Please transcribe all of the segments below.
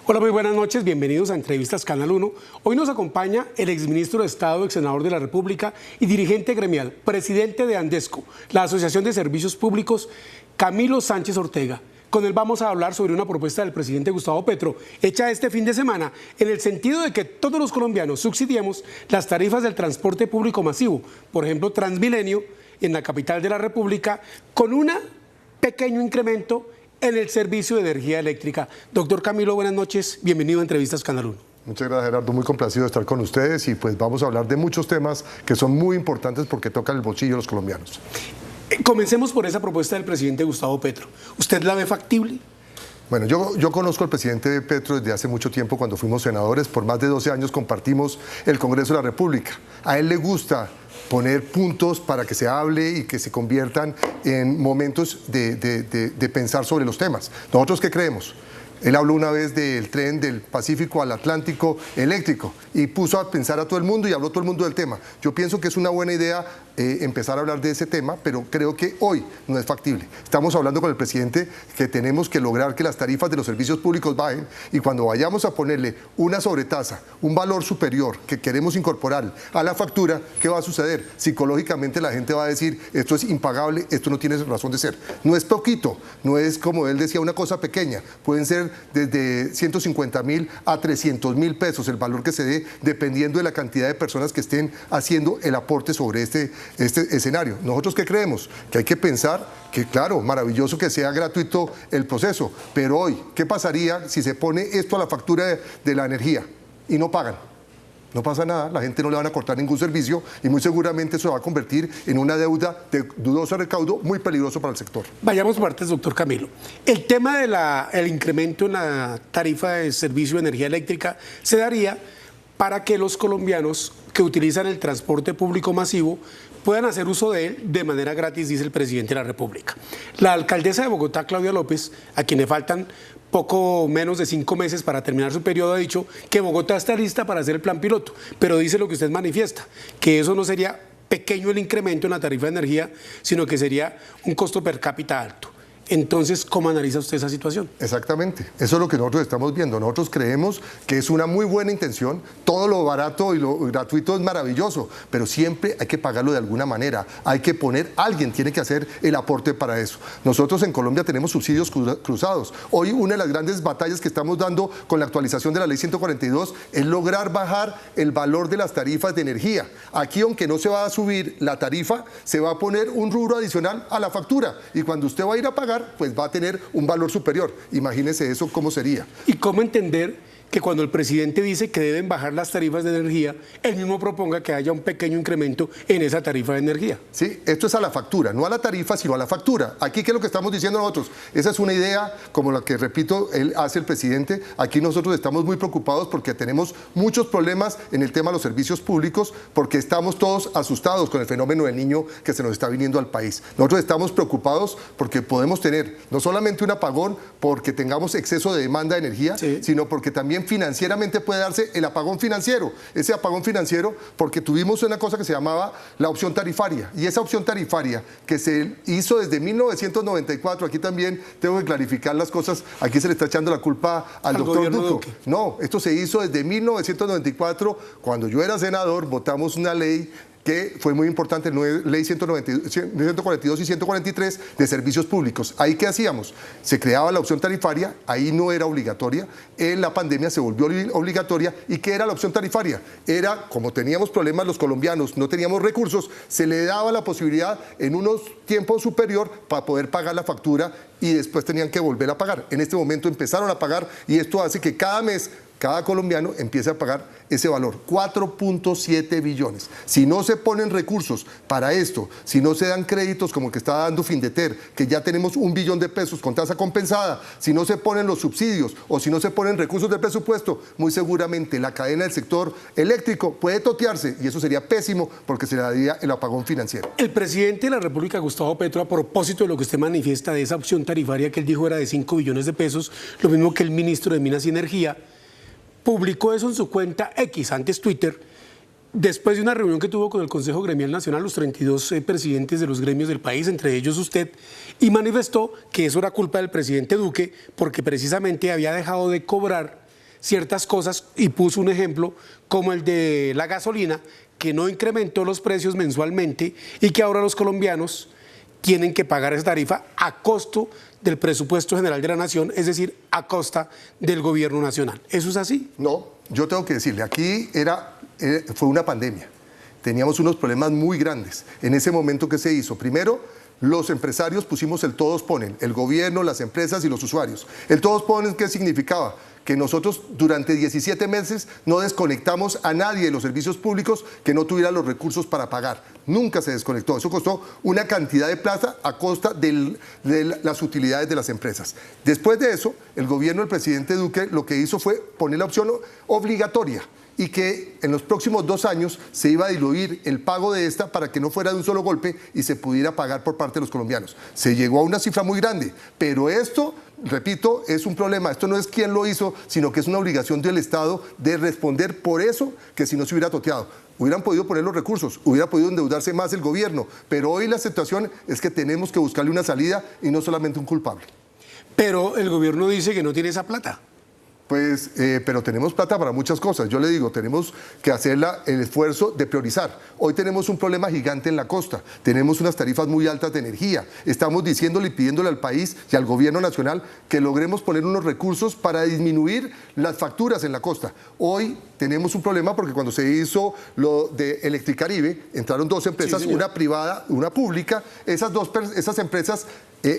Hola, muy buenas noches, bienvenidos a Entrevistas Canal 1. Hoy nos acompaña el exministro de Estado, ex senador de la República y dirigente gremial, presidente de Andesco, la Asociación de Servicios Públicos, Camilo Sánchez Ortega. Con él vamos a hablar sobre una propuesta del presidente Gustavo Petro, hecha este fin de semana, en el sentido de que todos los colombianos subsidiemos las tarifas del transporte público masivo, por ejemplo, Transmilenio, en la capital de la República, con un pequeño incremento en el servicio de energía eléctrica. Doctor Camilo, buenas noches, bienvenido a Entrevistas Canal 1. Muchas gracias, Gerardo, muy complacido de estar con ustedes y pues vamos a hablar de muchos temas que son muy importantes porque tocan el bolsillo de los colombianos. Comencemos por esa propuesta del presidente Gustavo Petro. ¿Usted la ve factible? Bueno, yo conozco al presidente Petro desde hace mucho tiempo. Cuando fuimos senadores, por más de 12 años compartimos el Congreso de la República. A él le gusta poner puntos para que se hable y que se conviertan en momentos de pensar sobre los temas. ¿Nosotros qué creemos? Él habló una vez del tren del Pacífico al Atlántico eléctrico y puso a pensar a todo el mundo y habló todo el mundo del tema. Yo pienso que es una buena idea empezar a hablar de ese tema, pero creo que hoy no es factible. Estamos hablando con el presidente que tenemos que lograr que las tarifas de los servicios públicos bajen y cuando vayamos a ponerle una sobretasa, un valor superior que queremos incorporar a la factura, ¿qué va a suceder? Psicológicamente la gente va a decir, esto es impagable, esto no tiene razón de ser. No es poquito, no es como él decía, una cosa pequeña, pueden ser desde 150.000 a 300.000 pesos el valor que se dé dependiendo de la cantidad de personas que estén haciendo el aporte sobre este escenario. ¿Nosotros qué creemos? Que hay que pensar que, claro, maravilloso que sea gratuito el proceso, pero hoy, ¿qué pasaría si se pone esto a la factura de la energía y no pagan? No pasa nada, la gente no le van a cortar ningún servicio y muy seguramente eso va a convertir en una deuda de dudoso recaudo muy peligroso para el sector. Vayamos por partes, doctor Camilo. El tema del incremento en la tarifa de servicio de energía eléctrica se daría para que los colombianos que utilizan el transporte público masivo puedan hacer uso de él de manera gratis, dice el presidente de la República. La alcaldesa de Bogotá, Claudia López, a quien le faltan poco menos de 5 meses para terminar su periodo, ha dicho que Bogotá está lista para hacer el plan piloto, pero dice lo que usted manifiesta, que eso no sería pequeño el incremento en la tarifa de energía, sino que sería un costo per cápita alto. Entonces, ¿cómo analiza usted esa situación? Exactamente, eso es lo que nosotros estamos viendo. Nosotros creemos que es una muy buena intención, todo lo barato y lo gratuito es maravilloso, pero siempre hay que pagarlo de alguna manera, hay que poner, alguien tiene que hacer el aporte para eso. Nosotros en Colombia tenemos subsidios cruzados. Hoy una de las grandes batallas que estamos dando con la actualización de la ley 142 es lograr bajar el valor de las tarifas de energía. Aquí, aunque no se va a subir la tarifa, se va a poner un rubro adicional a la factura y cuando usted va a ir a pagar, pues va a tener un valor superior. Imagínese eso cómo sería. ¿Y cómo entender que cuando el presidente dice que deben bajar las tarifas de energía, él mismo proponga que haya un pequeño incremento en esa tarifa de energía? Sí, esto es a la factura, no a la tarifa, sino a la factura. Aquí, ¿qué es lo que estamos diciendo nosotros? Esa es una idea como la que, repito, él hace el presidente. Aquí nosotros estamos muy preocupados porque tenemos muchos problemas en el tema de los servicios públicos, porque estamos todos asustados con el fenómeno del niño que se nos está viniendo al país. Nosotros estamos preocupados porque podemos tener no solamente un apagón porque tengamos exceso de demanda de energía, sí, sino porque también financieramente puede darse el apagón financiero. Ese apagón financiero porque tuvimos una cosa que se llamaba la opción tarifaria, y esa opción tarifaria que se hizo desde 1994, aquí también tengo que clarificar las cosas, aquí se le está echando la culpa al doctor Duque. No, esto se hizo desde 1994, cuando yo era senador, votamos una ley que fue muy importante, ley 142 y 143 de servicios públicos. ¿Ahí qué hacíamos? Se creaba la opción tarifaria, ahí no era obligatoria, en la pandemia se volvió obligatoria. ¿Y qué era la opción tarifaria? Era, como teníamos problemas los colombianos, no teníamos recursos, se le daba la posibilidad en unos tiempos superior para poder pagar la factura y después tenían que volver a pagar. En este momento empezaron a pagar y esto hace que cada mes cada colombiano empieza a pagar ese valor, 4.7 billones. Si no se ponen recursos para esto, si no se dan créditos como el que está dando Findeter, que ya tenemos 1 billón de pesos con tasa compensada, si no se ponen los subsidios o si no se ponen recursos del presupuesto, muy seguramente la cadena del sector eléctrico puede totearse y eso sería pésimo porque se le daría el apagón financiero. El presidente de la República, Gustavo Petro, a propósito de lo que usted manifiesta de esa opción tarifaria que él dijo era de 5 billones de pesos, lo mismo que el ministro de Minas y Energía, publicó eso en su cuenta X, antes Twitter, después de una reunión que tuvo con el Consejo Gremial Nacional, los 32 presidentes de los gremios del país, entre ellos usted, y manifestó que eso era culpa del presidente Duque porque precisamente había dejado de cobrar ciertas cosas y puso un ejemplo como el de la gasolina, que no incrementó los precios mensualmente y que ahora los colombianos tienen que pagar esa tarifa a costo del presupuesto general de la nación, es decir, a costa del gobierno nacional. ¿Eso es así? No, yo tengo que decirle, aquí fue una pandemia. Teníamos unos problemas muy grandes. En ese momento, ¿qué se hizo? Primero, los empresarios pusimos el todos ponen, el gobierno, las empresas y los usuarios. El todos ponen, ¿qué significaba? Que nosotros durante 17 meses no desconectamos a nadie de los servicios públicos que no tuviera los recursos para pagar. Nunca se desconectó. Eso costó una cantidad de plata a costa de las utilidades de las empresas. Después de eso, el gobierno del presidente Duque lo que hizo fue poner la opción obligatoria y que en los próximos 2 años se iba a diluir el pago de esta para que no fuera de un solo golpe y se pudiera pagar por parte de los colombianos. Se llegó a una cifra muy grande, pero esto, repito, es un problema. Esto no es quién lo hizo, sino que es una obligación del Estado de responder por eso, que si no se hubiera toteado. Hubieran podido poner los recursos, hubiera podido endeudarse más el gobierno, pero hoy la situación es que tenemos que buscarle una salida y no solamente un culpable. Pero el gobierno dice que no tiene esa plata. Pues, pero tenemos plata para muchas cosas. Yo le digo, tenemos que hacer el esfuerzo de priorizar. Hoy tenemos un problema gigante en la costa. Tenemos unas tarifas muy altas de energía. Estamos diciéndole y pidiéndole al país y al gobierno nacional que logremos poner unos recursos para disminuir las facturas en la costa. Hoy tenemos un problema porque cuando se hizo lo de Electricaribe, entraron 2 empresas, sí, una privada, una pública. Esas empresas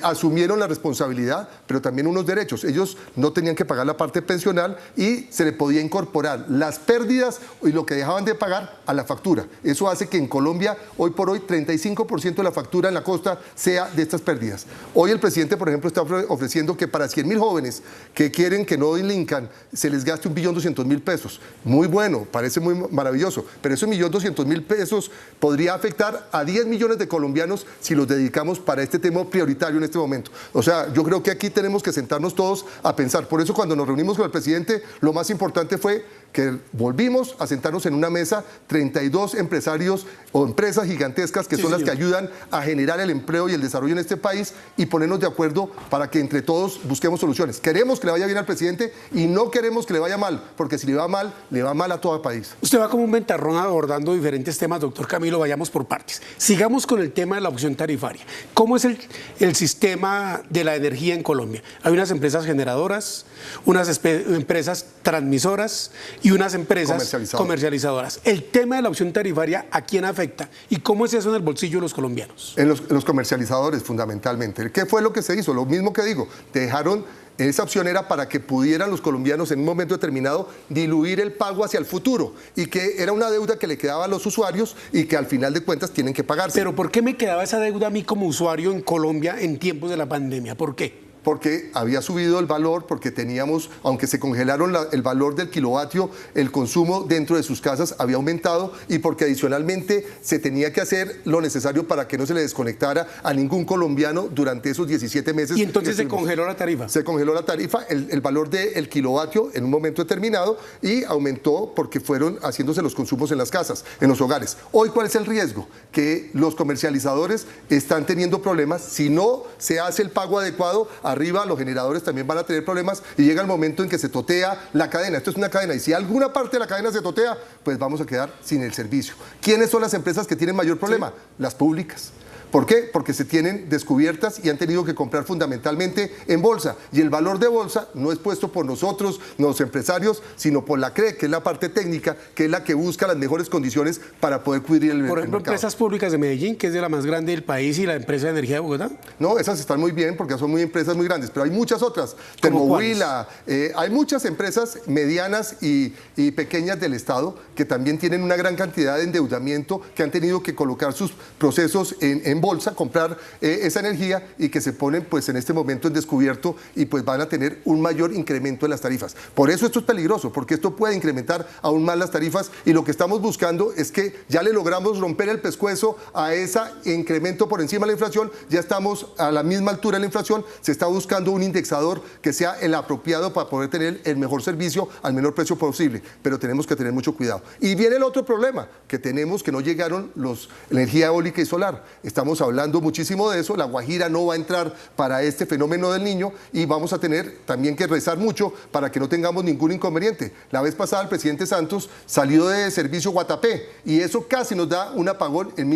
asumieron la responsabilidad, pero también unos derechos. Ellos no tenían que pagar la parte pensional y se le podía incorporar las pérdidas y lo que dejaban de pagar a la factura. Eso hace que en Colombia, hoy por hoy, 35% de la factura en la costa sea de estas pérdidas. Hoy el presidente, por ejemplo, está ofreciendo que para 100.000 jóvenes que quieren que no delincan, se les gaste 1.200.000 pesos. Muy bueno, parece muy maravilloso, pero esos 1.200.000 pesos podría afectar a 10 millones de colombianos si los dedicamos para este tema prioritario en este momento. O sea, yo creo que aquí tenemos que sentarnos todos a pensar. Por eso cuando nos reunimos con el presidente, lo más importante fue que volvimos a sentarnos en una mesa 32 empresarios o empresas gigantescas que son las que ayudan a generar el empleo y el desarrollo en este país y ponernos de acuerdo para que entre todos busquemos soluciones. Queremos que le vaya bien al presidente y no queremos que le vaya mal, porque si le va mal a todo el país. Usted va como un ventarrón abordando diferentes temas, doctor Camilo, vayamos por partes. Sigamos con el tema de la opción tarifaria. ¿Cómo es el sistema de la energía en Colombia? Hay unas empresas generadoras, unas empresas transmisoras y unas empresas comercializadoras. El tema de la opción tarifaria, ¿a quién afecta? ¿Y cómo es eso en el bolsillo de los colombianos? En los comercializadores, fundamentalmente. ¿Qué fue lo que se hizo? Lo mismo que digo, dejaron... Esa opción era para que pudieran los colombianos en un momento determinado diluir el pago hacia el futuro y que era una deuda que le quedaba a los usuarios y que al final de cuentas tienen que pagarse. Pero ¿por qué me quedaba esa deuda a mí como usuario en Colombia en tiempos de la pandemia? ¿Por qué? Porque había subido el valor, porque teníamos, aunque se congelaron el valor del kilovatio, el consumo dentro de sus casas había aumentado y porque adicionalmente se tenía que hacer lo necesario para que no se le desconectara a ningún colombiano durante esos 17 meses. ¿Y entonces se congeló la tarifa? Se congeló la tarifa, el valor del kilovatio en un momento determinado y aumentó porque fueron haciéndose los consumos en las casas, en los hogares. Hoy, ¿cuál es el riesgo? Que los comercializadores están teniendo problemas. Si no se hace el pago adecuado, arriba los generadores también van a tener problemas y llega el momento en que se totea la cadena. Esto es una cadena y si alguna parte de la cadena se totea, pues vamos a quedar sin el servicio. ¿Quiénes son las empresas que tienen mayor problema? Sí. Las públicas. ¿Por qué? Porque se tienen descubiertas y han tenido que comprar fundamentalmente en bolsa. Y el valor de bolsa no es puesto por nosotros, los empresarios, sino por la CRE, que es la parte técnica, que es la que busca las mejores condiciones para poder cubrir el mercado. Por ejemplo, empresas públicas de Medellín, que es de la más grande del país, y la empresa de energía de Bogotá. No, esas están muy bien porque son empresas muy grandes, pero hay muchas otras. Termohuila, hay muchas empresas medianas y pequeñas del Estado que también tienen una gran cantidad de endeudamiento, que han tenido que colocar sus procesos en bolsa, comprar esa energía y que se ponen pues en este momento en descubierto y pues van a tener un mayor incremento en las tarifas. Por eso esto es peligroso, porque esto puede incrementar aún más las tarifas y lo que estamos buscando es que ya le logramos romper el pescuezo a ese incremento por encima de la inflación, ya estamos a la misma altura de la inflación, se está buscando un indexador que sea el apropiado para poder tener el mejor servicio al menor precio posible, pero tenemos que tener mucho cuidado. Y viene el otro problema que tenemos, que no llegaron la energía eólica y solar. Estamos estamos hablando muchísimo de eso. La Guajira no va a entrar para este fenómeno del Niño y vamos a tener también que rezar mucho para que no tengamos ningún inconveniente. La vez pasada el presidente Santos salió de servicio Guatapé y eso casi nos da un apagón en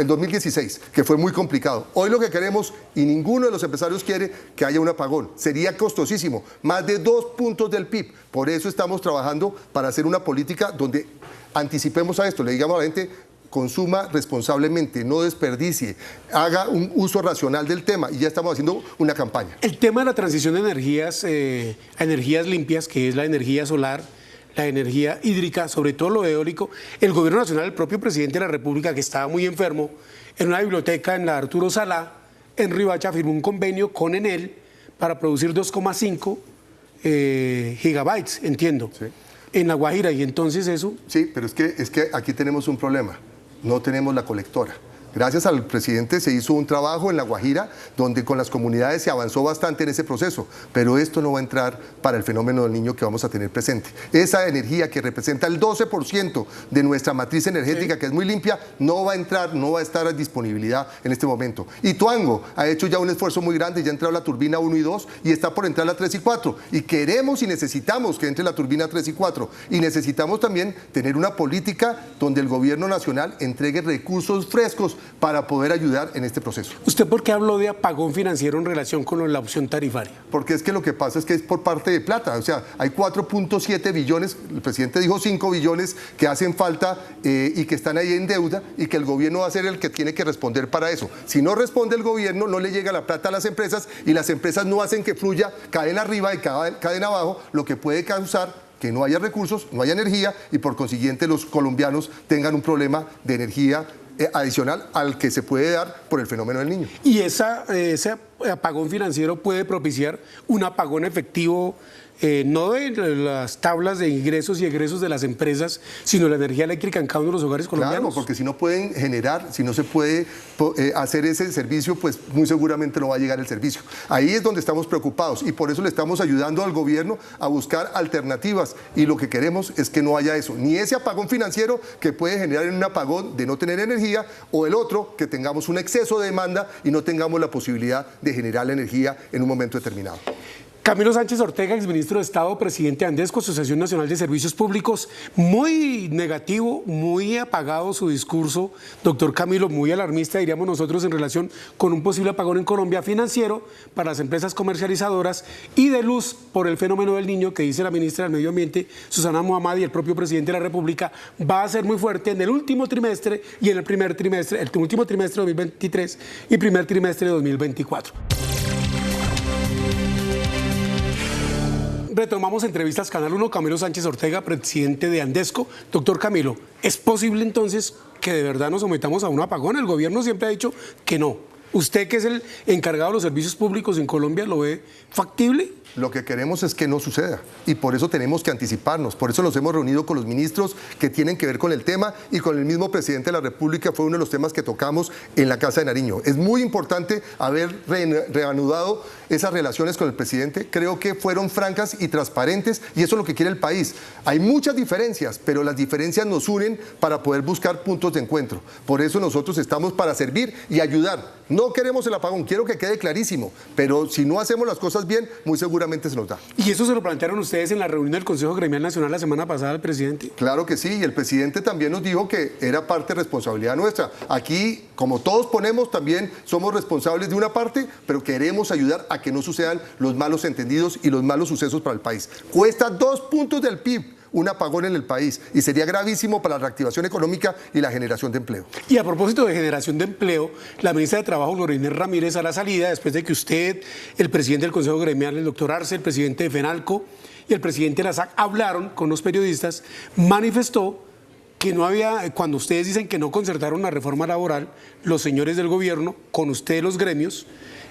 2016, que fue muy complicado. Hoy lo que queremos, y ninguno de los empresarios quiere que haya un apagón, sería costosísimo, más de 2 puntos del PIB. Por eso estamos trabajando para hacer una política donde anticipemos a esto, le digamos a la gente: consuma responsablemente, no desperdicie, haga un uso racional del tema, y ya estamos haciendo una campaña. El tema de la transición de energías a energías limpias, que es la energía solar, la energía hídrica, sobre todo lo eólico, el gobierno nacional, el propio presidente de la República, que estaba muy enfermo, en una biblioteca en la Arturo Salá, en Riohacha, firmó un convenio con Enel para producir 2,5 gigabytes, entiendo, sí, en La Guajira, y entonces eso... Sí, pero es que aquí tenemos un problema, no tenemos la colectora. Gracias al presidente se hizo un trabajo en La Guajira donde con las comunidades se avanzó bastante en ese proceso, pero esto no va a entrar para el fenómeno del Niño que vamos a tener presente. Esa energía que representa el 12% de nuestra matriz energética, sí, que es muy limpia, no va a entrar, no va a estar a disponibilidad en este momento. Ituango ha hecho ya un esfuerzo muy grande, ya ha entrado la turbina 1 y 2 y está por entrar la 3 y 4. Y queremos y necesitamos que entre la turbina 3 y 4. Y necesitamos también tener una política donde el gobierno nacional entregue recursos frescos para poder ayudar en este proceso. ¿Usted por qué habló de apagón financiero en relación con la opción tarifaria? Porque es que lo que pasa es que es por parte de plata, o sea, hay 4.7 billones, el presidente dijo 5 billones que hacen falta y que están ahí en deuda y que el gobierno va a ser el que tiene que responder para eso. Si no responde el gobierno, no le llega la plata a las empresas y las empresas no hacen que fluya cadena arriba y cadena abajo, lo que puede causar que no haya recursos, no haya energía y por consiguiente los colombianos tengan un problema de energía adicional al que se puede dar por el fenómeno del Niño. ¿Y ese apagón financiero puede propiciar un apagón efectivo, no de las tablas de ingresos y egresos de las empresas, sino la energía eléctrica en cada uno de los hogares colombianos? Claro, porque si no pueden generar, si no se puede hacer ese servicio, pues muy seguramente no va a llegar el servicio. Ahí es donde estamos preocupados y por eso le estamos ayudando al gobierno a buscar alternativas y lo que queremos es que no haya eso, ni ese apagón financiero que puede generar un apagón de no tener energía o el otro, que tengamos un exceso de demanda y no tengamos la posibilidad de generar la energía en un momento determinado. Camilo Sánchez Ortega, exministro de Estado, presidente de Andesco, Asociación Nacional de Servicios Públicos, muy negativo, muy apagado su discurso, doctor Camilo, muy alarmista, diríamos nosotros, en relación con un posible apagón en Colombia financiero para las empresas comercializadoras y de luz por el fenómeno del Niño, que dice la ministra del Medio Ambiente, Susana Muhammad, y el propio presidente de la República, va a ser muy fuerte en el último trimestre y en el primer trimestre, el último trimestre de 2023 y primer trimestre de 2024. Retomamos entrevistas Canal 1, Camilo Sánchez Ortega, presidente de Andesco. Doctor Camilo, ¿es posible entonces que de verdad nos sometamos a un apagón? El gobierno siempre ha dicho que no. ¿Usted, que es el encargado de los servicios públicos en Colombia, lo ve factible? Lo que queremos es que no suceda y por eso tenemos que anticiparnos, por eso nos hemos reunido con los ministros que tienen que ver con el tema y con el mismo presidente de la República, fue uno de los temas que tocamos en la Casa de Nariño. Es muy importante haber reanudado esas relaciones con el presidente, creo que fueron francas y transparentes y eso es lo que quiere el país. Hay muchas diferencias, pero las diferencias nos unen para poder buscar puntos de encuentro. Por eso nosotros estamos para servir y ayudar. No queremos el apagón, quiero que quede clarísimo, pero si no hacemos las cosas bien, muy seguramente se nos da. ¿Y eso se lo plantearon ustedes en la reunión del Consejo Gremial Nacional la semana pasada al presidente? Claro que sí, y el presidente también nos dijo que era parte de responsabilidad nuestra. Aquí, como todos ponemos, también somos responsables de una parte, pero queremos ayudar a que no sucedan los malos entendidos y los malos sucesos para el país. Cuesta 2 puntos del PIB un apagón en el país y sería gravísimo para la reactivación económica y la generación de empleo. Y a propósito de generación de empleo, la ministra de Trabajo, Gloria Inés Ramírez, a la salida, después de que usted, el presidente del Consejo Gremial, el doctor Arce, el presidente de FENALCO y el presidente de la SAC hablaron con los periodistas, manifestó que no había, cuando ustedes dicen que no concertaron la reforma laboral, los señores del gobierno, con ustedes los gremios,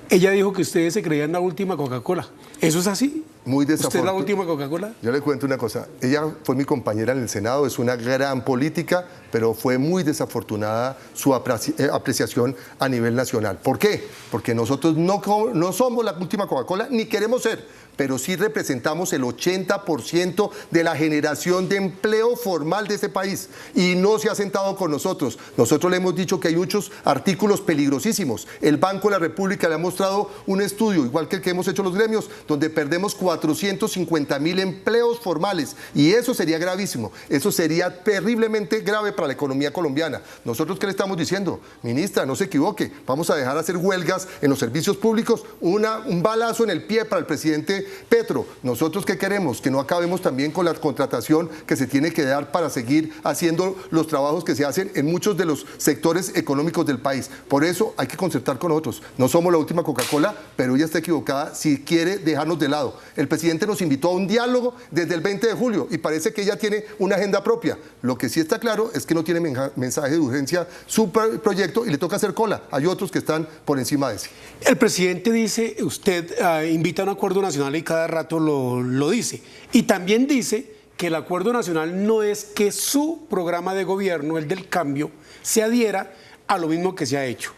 ella dijo que ustedes se creían la última Coca-Cola. ¿Eso es así? Muy ¿Usted es la desafortunada. última Coca-Cola? Yo le cuento una cosa, ella fue mi compañera en el Senado, es una gran política, pero fue muy desafortunada su apreciación a nivel nacional. ¿Por qué? Porque nosotros no somos la última Coca-Cola, ni queremos ser, pero sí representamos el 80% de la generación de empleo formal de ese país y no se ha sentado con nosotros. Nosotros le hemos dicho que hay muchos artículos peligrosísimos. El Banco de la República le ha mostrado un estudio, igual que el que hemos hecho los gremios, donde perdemos 450.000 empleos formales y eso sería gravísimo. Eso sería terriblemente grave para la economía colombiana. ¿Nosotros qué le estamos diciendo? Ministra, no se equivoque, vamos a dejar hacer huelgas en los servicios públicos, un balazo en el pie para el presidente Petro. ¿Nosotros qué queremos? Que no acabemos también con la contratación que se tiene que dar para seguir haciendo los trabajos que se hacen en muchos de los sectores económicos del país. Por eso hay que concertar con nosotros. No somos la última Coca-Cola, pero ella está equivocada si quiere dejarnos de lado. El presidente nos invitó a un diálogo desde el 20 de julio y parece que ella tiene una agenda propia. Lo que sí está claro es que no tiene mensaje de urgencia su proyecto y le toca hacer cola. Hay otros que están por encima de ese. El presidente dice, usted invita a un acuerdo nacional y cada rato lo dice. Y también dice que el acuerdo nacional no es que su programa de gobierno, el del cambio, se adhiera a lo mismo que se ha hecho.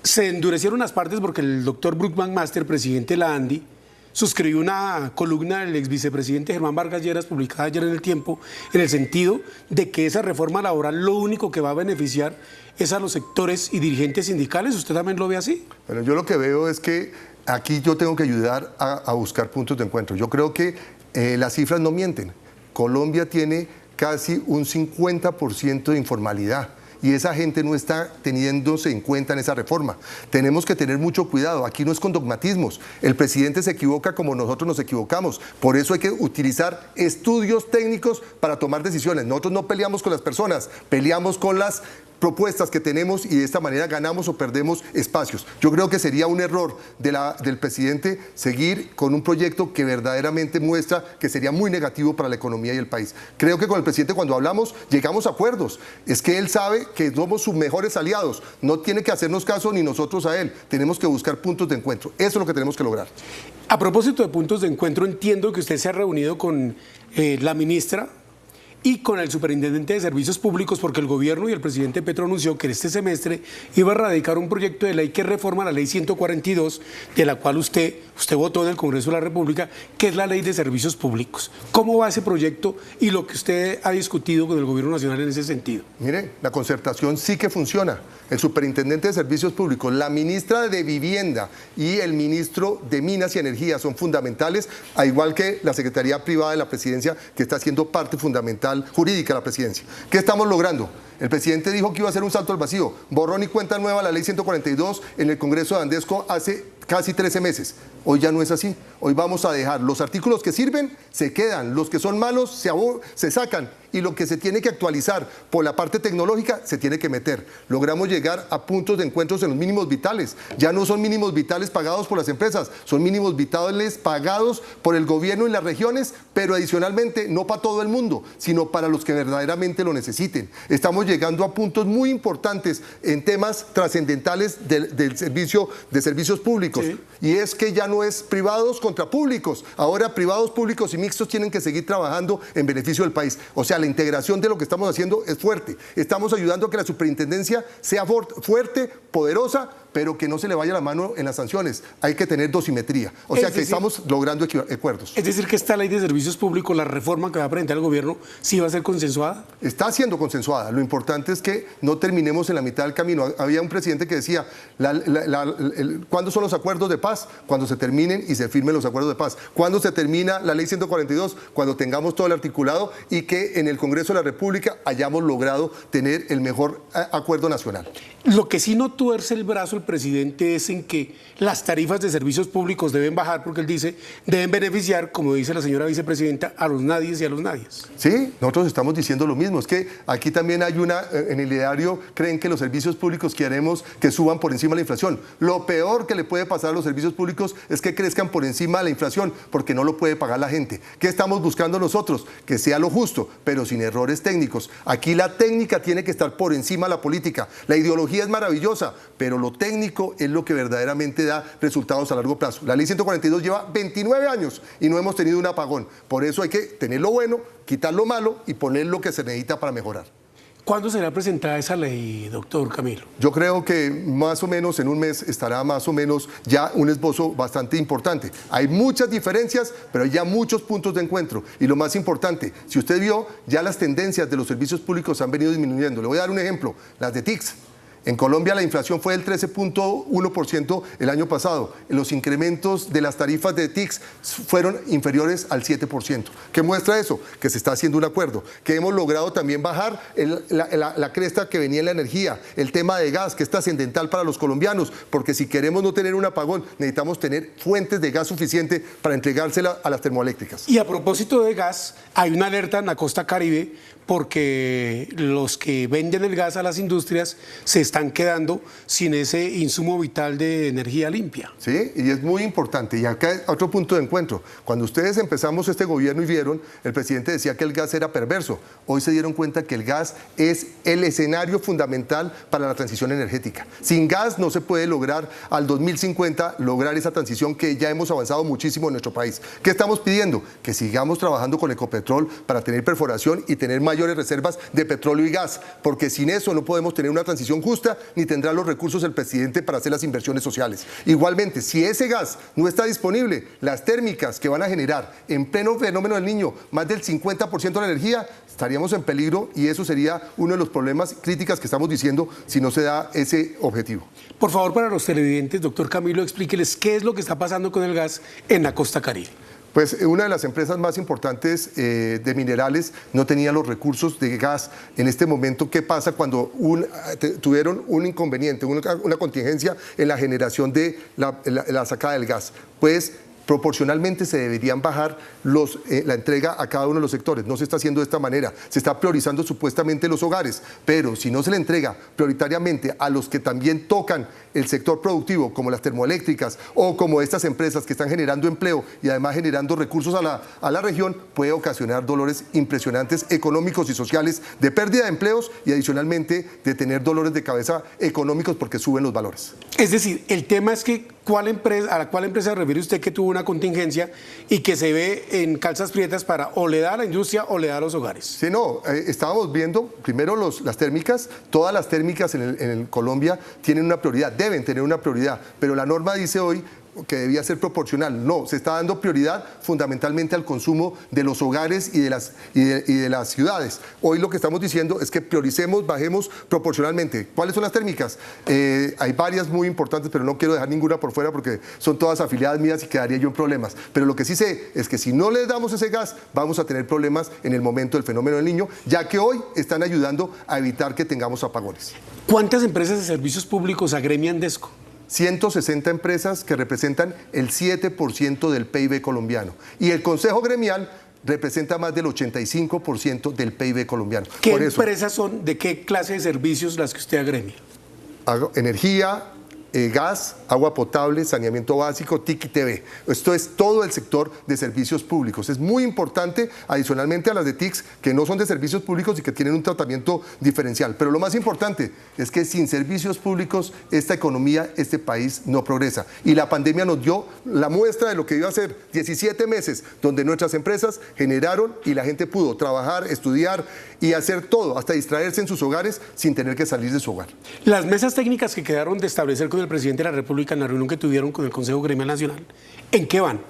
Se endurecieron las partes porque el doctor Brookman Master, presidente de la ANDI, suscribió una columna del ex vicepresidente Germán Vargas Lleras, publicada ayer en El Tiempo, en el sentido de que esa reforma laboral lo único que va a beneficiar es a los sectores y dirigentes sindicales. ¿Usted también lo ve así? Bueno, yo lo que veo es que aquí yo tengo que ayudar a buscar puntos de encuentro. Yo creo que las cifras no mienten. Colombia tiene casi un 50% de informalidad. Y esa gente no está teniéndose en cuenta en esa reforma. Tenemos que tener mucho cuidado. Aquí no es con dogmatismos. El presidente se equivoca como nosotros nos equivocamos. Por eso hay que utilizar estudios técnicos para tomar decisiones. Nosotros no peleamos con las personas, peleamos con las propuestas que tenemos y de esta manera ganamos o perdemos espacios. Yo creo que sería un error del presidente seguir con un proyecto que verdaderamente muestra que sería muy negativo para la economía y el país. Creo que con el presidente cuando hablamos llegamos a acuerdos. Es que él sabe que somos sus mejores aliados. No tiene que hacernos caso ni nosotros a él. Tenemos que buscar puntos de encuentro. Eso es lo que tenemos que lograr. A propósito de puntos de encuentro, entiendo que usted se ha reunido con la ministra y con el superintendente de Servicios Públicos, porque el gobierno y el presidente Petro anunció que en este semestre iba a radicar un proyecto de ley que reforma la ley 142, de la cual usted votó en el Congreso de la República, que es la ley de servicios públicos. ¿Cómo va ese proyecto y lo que usted ha discutido con el gobierno nacional en ese sentido? Mire, la concertación sí que funciona. El superintendente de Servicios Públicos, la ministra de Vivienda y el ministro de Minas y Energía son fundamentales, al igual que la Secretaría Privada de la Presidencia, que está siendo parte fundamental jurídica de la Presidencia. ¿Qué estamos logrando? El presidente dijo que iba a hacer un salto al vacío. Borrón y cuenta nueva la ley 142 en el Congreso de Andesco hace casi 13 meses. Hoy ya no es así. Hoy vamos a dejar los artículos que sirven, se quedan. Los que son malos se sacan. Y lo que se tiene que actualizar por la parte tecnológica se tiene que meter. Logramos llegar a puntos de encuentros en los mínimos vitales. Ya no son mínimos vitales pagados por las empresas, son mínimos vitales pagados por el gobierno y las regiones, pero adicionalmente no para todo el mundo, sino para los que verdaderamente lo necesiten. Estamos llegando a puntos muy importantes en temas trascendentales del servicio de servicios públicos. Sí. Y es que ya no es privados contra públicos. Ahora privados, públicos y mixtos tienen que seguir trabajando en beneficio del país. O sea, la integración de lo que estamos haciendo es fuerte. Estamos ayudando a que la superintendencia sea fuerte, poderosa, pero que no se le vaya la mano en las sanciones. Hay que tener dosimetría. O sea que estamos logrando acuerdos. Es decir, que esta ley de servicios públicos, la reforma que va a presentar el gobierno, ¿sí va a ser consensuada? Está siendo consensuada. Lo importante es que no terminemos en la mitad del camino. Había un presidente que decía, ¿cuándo son los acuerdos de paz? Cuando se terminen y se firmen los acuerdos de paz. ¿Cuándo se termina la ley 142? Cuando tengamos todo el articulado y que en el Congreso de la República hayamos logrado tener el mejor acuerdo nacional. Lo que sí no tuerce el brazo el presidente es en que las tarifas de servicios públicos deben bajar, porque él dice, deben beneficiar, como dice la señora vicepresidenta, a los nadies y a los nadies. Sí, nosotros estamos diciendo lo mismo. Es que aquí también hay en el ideario creen que los servicios públicos queremos que suban por encima de la inflación. Lo peor que le puede pasar a los servicios públicos es que crezcan por encima de la inflación, porque no lo puede pagar la gente. ¿Qué estamos buscando nosotros? Que sea lo justo, pero sin errores técnicos. Aquí la técnica tiene que estar por encima de la política. La ideología es maravillosa, pero lo técnico técnico es lo que verdaderamente da resultados a largo plazo. La ley 142 lleva 29 años y no hemos tenido un apagón. Por eso hay que tener lo bueno, quitar lo malo y poner lo que se necesita para mejorar. ¿Cuándo será presentada esa ley, doctor Camilo? Yo creo que más o menos en un mes estará más o menos ya un esbozo bastante importante. Hay muchas diferencias, pero hay ya muchos puntos de encuentro. Y lo más importante, si usted vio, ya las tendencias de los servicios públicos han venido disminuyendo. Le voy a dar un ejemplo, las de TICS. En Colombia la inflación fue del 13.1% el año pasado. Los incrementos de las tarifas de TICS fueron inferiores al 7%. ¿Qué muestra eso? Que se está haciendo un acuerdo, que hemos logrado también bajar la cresta que venía en la energía, el tema de gas, que es trascendental para los colombianos, porque si queremos no tener un apagón, necesitamos tener fuentes de gas suficiente para entregársela a las termoeléctricas. Y a propósito de gas, hay una alerta en la costa Caribe porque los que venden el gas a las industrias se están quedando sin ese insumo vital de energía limpia. Sí, y es muy importante. Y acá hay otro punto de encuentro. Cuando ustedes empezamos este gobierno y vieron, el presidente decía que el gas era perverso. Hoy se dieron cuenta que el gas es el escenario fundamental para la transición energética. Sin gas no se puede lograr al 2050 lograr esa transición que ya hemos avanzado muchísimo en nuestro país. ¿Qué estamos pidiendo? Que sigamos trabajando con Ecopetrol para tener perforación y tener mayores reservas de petróleo y gas, porque sin eso no podemos tener una transición justa ni tendrá los recursos el presidente para hacer las inversiones sociales. Igualmente, si ese gas no está disponible, las térmicas que van a generar en pleno fenómeno del Niño más del 50% de la energía, estaríamos en peligro y eso sería uno de los problemas críticos que estamos diciendo si no se da ese objetivo. Por favor, para los televidentes, doctor Camilo, explíqueles qué es lo que está pasando con el gas en la costa Caribe. Pues una de las empresas más importantes de minerales no tenía los recursos de gas en este momento. ¿Qué pasa cuando tuvieron un inconveniente, una contingencia en la generación de la sacada del gas? Pues proporcionalmente se deberían bajar la entrega a cada uno de los sectores. No se está haciendo de esta manera. Se está priorizando supuestamente los hogares, pero si no se le entrega prioritariamente a los que también tocan el sector productivo, como las termoeléctricas o como estas empresas que están generando empleo y además generando recursos a la región, puede ocasionar dolores impresionantes económicos y sociales de pérdida de empleos y adicionalmente de tener dolores de cabeza económicos porque suben los valores. Es decir, el tema es que ¿a la cuál empresa refiere usted que tuvo una contingencia y que se ve en calzas prietas para o le da a la industria o le da a los hogares? Sí, no, estábamos viendo primero las térmicas, todas las térmicas en Colombia tienen una prioridad, deben tener una prioridad, pero la norma dice hoy que debía ser proporcional. No, se está dando prioridad fundamentalmente al consumo de los hogares y de las ciudades. Hoy lo que estamos diciendo es que prioricemos, bajemos proporcionalmente. ¿Cuáles son las térmicas? Hay varias muy importantes, pero no quiero dejar ninguna por fuera porque son todas afiliadas mías y quedaría yo en problemas. Pero lo que sí sé es que si no les damos ese gas, vamos a tener problemas en el momento del fenómeno del Niño, ya que hoy están ayudando a evitar que tengamos apagones. ¿Cuántas empresas de servicios públicos agremian Desco? 160 empresas que representan el 7% del PIB colombiano. Y el Consejo Gremial representa más del 85% del PIB colombiano. ¿Qué empresas son, de qué clase de servicios las que usted agremia? Energía, gas, agua potable, saneamiento básico, TIC y TV. Esto es todo el sector de servicios públicos. Es muy importante, adicionalmente a las de TICs, que no son de servicios públicos y que tienen un tratamiento diferencial. Pero lo más importante es que sin servicios públicos, esta economía, este país no progresa. Y la pandemia nos dio la muestra de lo que iba a ser 17 meses, donde nuestras empresas generaron y la gente pudo trabajar, estudiar y hacer todo, hasta distraerse en sus hogares sin tener que salir de su hogar. Las mesas técnicas que quedaron de establecer con el presidente de la República en la reunión que tuvieron con el Consejo Gremial Nacional, ¿en qué van?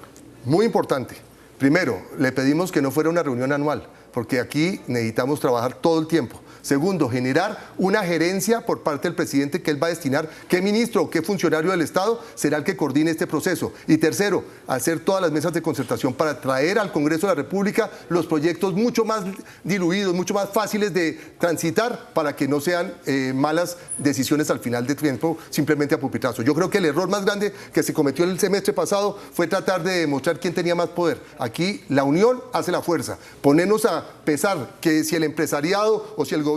Muy importante. Primero, le pedimos que no fuera una reunión anual, porque aquí necesitamos trabajar todo el tiempo. Segundo, generar una gerencia por parte del presidente que él va a destinar qué ministro o qué funcionario del Estado será el que coordine este proceso. Y tercero, hacer todas las mesas de concertación para traer al Congreso de la República los proyectos mucho más diluidos, mucho más fáciles de transitar para que no sean malas decisiones al final de tiempo, simplemente a pupitrazo. Yo creo que el error más grande que se cometió el semestre pasado fue tratar de demostrar quién tenía más poder. Aquí la unión hace la fuerza. Ponernos a pesar que si el empresariado o si el gobierno,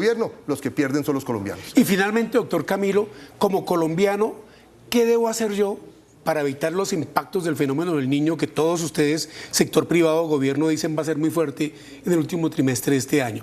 los que pierden son los colombianos. Y finalmente, doctor Camilo, como colombiano, ¿qué debo hacer yo para evitar los impactos del fenómeno del Niño que todos ustedes, sector privado, gobierno, dicen va a ser muy fuerte en el último trimestre de este año?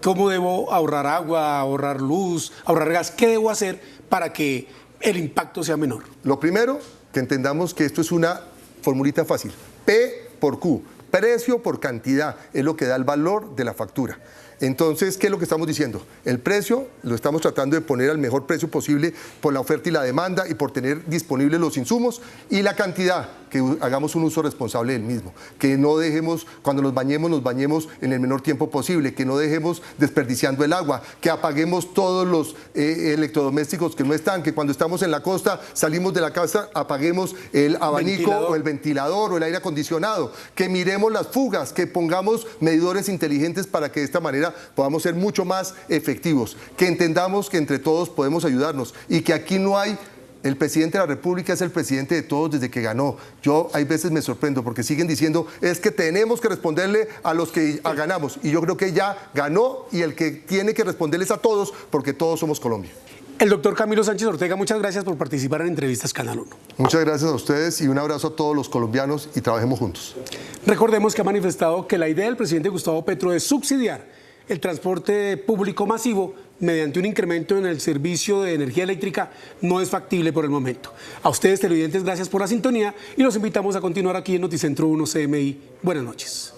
¿Cómo debo ahorrar agua, ahorrar luz, ahorrar gas? ¿Qué debo hacer para que el impacto sea menor? Lo primero, que entendamos que esto es una formulita fácil. P por Q, precio por cantidad, es lo que da el valor de la factura. Entonces, ¿qué es lo que estamos diciendo? El precio lo estamos tratando de poner al mejor precio posible por la oferta y la demanda y por tener disponibles los insumos, y la cantidad, que hagamos un uso responsable del mismo, que no dejemos, cuando nos bañemos en el menor tiempo posible, que no dejemos desperdiciando el agua, que apaguemos todos los electrodomésticos que no están, que cuando estamos en la costa, salimos de la casa, apaguemos el abanico o el ventilador o el aire acondicionado, que miremos las fugas, que pongamos medidores inteligentes para que de esta manera podamos ser mucho más efectivos, que entendamos que entre todos podemos ayudarnos y que aquí no hay... El presidente de la República es el presidente de todos desde que ganó. Yo hay veces me sorprendo porque siguen diciendo es que tenemos que responderle a los que ganamos, y yo creo que ya ganó y el que tiene que responderles a todos, porque todos somos Colombia. El doctor Camilo Sánchez Ortega, muchas gracias por participar en Entrevistas Canal 1. Muchas gracias a ustedes y un abrazo a todos los colombianos y trabajemos juntos. Recordemos que ha manifestado que la idea del presidente Gustavo Petro es subsidiar el transporte público masivo mediante un incremento en el servicio de energía eléctrica no es factible por el momento. A ustedes, televidentes, gracias por la sintonía y los invitamos a continuar aquí en Noticentro 1 CMI. Buenas noches.